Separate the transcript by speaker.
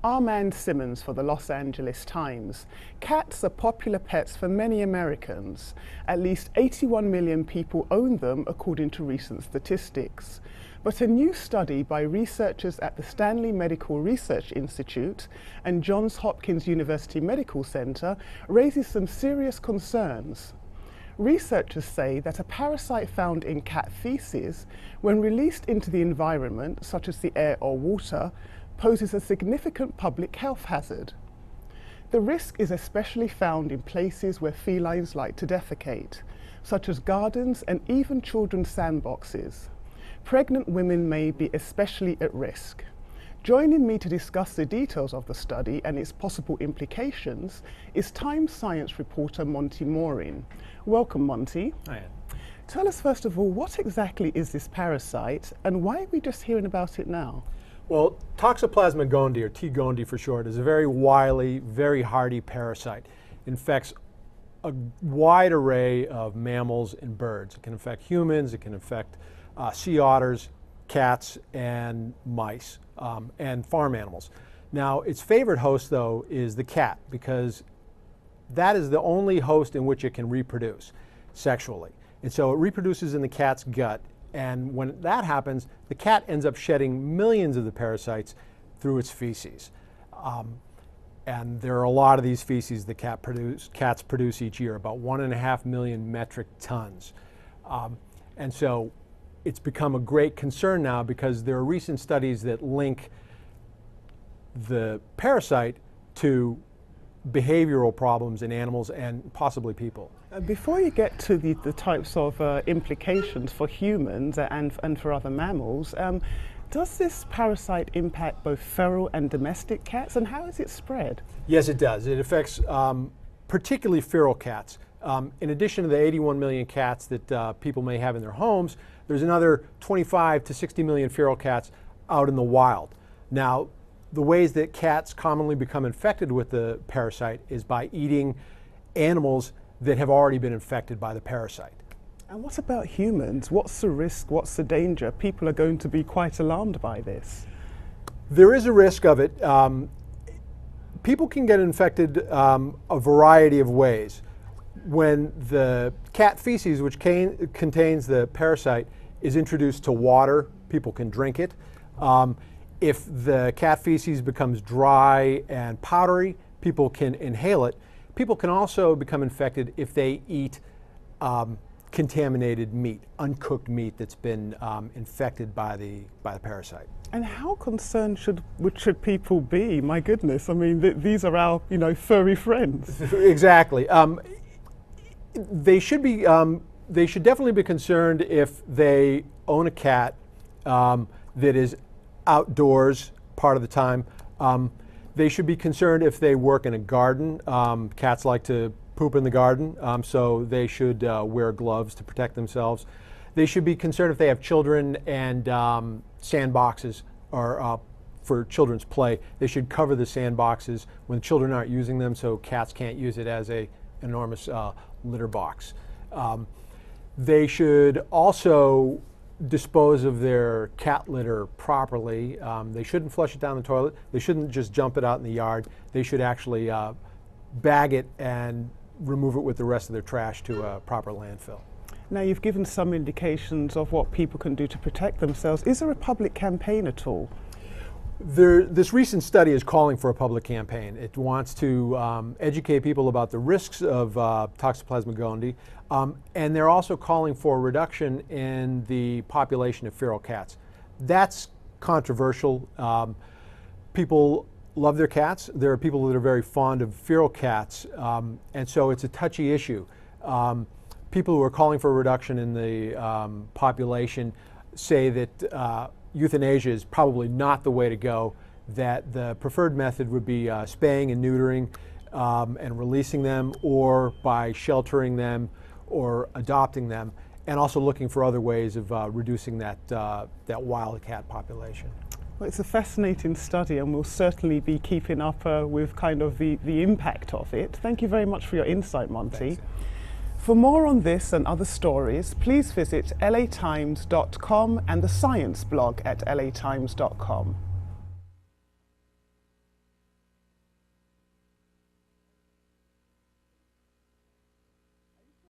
Speaker 1: Armand Simmons for the Los Angeles Times. Cats are popular pets for many Americans. At least 81 million people own them, according to recent statistics. But a new study by researchers at the Stanley Medical Research Institute and Johns Hopkins University Medical Center raises some serious concerns. Researchers say that a parasite found in cat feces, when released into the environment, such as the air or water, poses a significant public health hazard. The risk is especially found in places where felines like to defecate, such as gardens and even children's sandboxes. Pregnant women may be especially at risk. Joining me to discuss the details of the study and its possible implications is Times Science reporter Monty Morin. Welcome, Monty.
Speaker 2: Hi.
Speaker 1: Tell us first of all, what exactly is this parasite and why are we just hearing about it now?
Speaker 2: Well, Toxoplasma gondii, or T. gondii for short, is a very wily, very hardy parasite. It infects a wide array of mammals and birds. It can infect humans, it can infect sea otters, cats, and mice, and farm animals. Now, its favorite host, though, is the cat, because that is the only host in which it can reproduce sexually. And so it reproduces in the cat's gut. And when that happens, the cat ends up shedding millions of the parasites through its feces. And there are a lot of these feces that cats produce each year, about 1.5 million metric tons. And so it's become a great concern now because there are recent studies that link the parasite to behavioral problems in animals and possibly people.
Speaker 1: Before you get to the types of implications for humans and for other mammals, does this parasite impact both feral and domestic cats, and how is it spread?
Speaker 2: Yes, it does. It affects particularly feral cats. In addition to the 81 million cats that people may have in their homes, there's another 25 to 60 million feral cats out in the wild. Now, the ways that cats commonly become infected with the parasite is by eating animals that have already been infected by the parasite.
Speaker 1: And what about humans? What's the risk? What's the danger? People are going to be quite alarmed by this.
Speaker 2: There is a risk of it. People can get infected a variety of ways. When the cat feces, which contains the parasite, is introduced to water, people can drink it. If the cat feces becomes dry and powdery, people can inhale it. People can also become infected if they eat contaminated meat, uncooked meat that's been infected by the parasite.
Speaker 1: And how concerned should people be? My goodness, I mean, these are our furry friends.
Speaker 2: Exactly. They should definitely be concerned if they own a cat that is outdoors part of the time. They should be concerned if they work in a garden. Cats like to poop in the garden, so they should wear gloves to protect themselves. They should be concerned if they have children and sandboxes or for children's play. They should cover the sandboxes when children aren't using them so cats can't use it as an enormous litter box. They should also dispose of their cat litter properly. They shouldn't flush it down the toilet. They shouldn't just jump it out in the yard. They should actually bag it and remove it with the rest of their trash to a proper landfill.
Speaker 1: Now, you've given some indications of what people can do to protect themselves. Is there a public campaign at all?
Speaker 2: This recent study is calling for a public campaign. It wants to educate people about the risks of Toxoplasma gondii, and they're also calling for a reduction in the population of feral cats. That's controversial. People love their cats. There are people that are very fond of feral cats, and so it's a touchy issue. People who are calling for a reduction in the population say that euthanasia is probably not the way to go, that the preferred method would be spaying and neutering and releasing them, or by sheltering them or adopting them, and also looking for other ways of reducing that wild cat population.
Speaker 1: Well, it's a fascinating study, and we'll certainly be keeping up with kind of the impact of it. Thank you very much for your insight, Monty.
Speaker 2: Thanks.
Speaker 1: For more on this and other stories, please visit latimes.com and the science blog at latimes.com.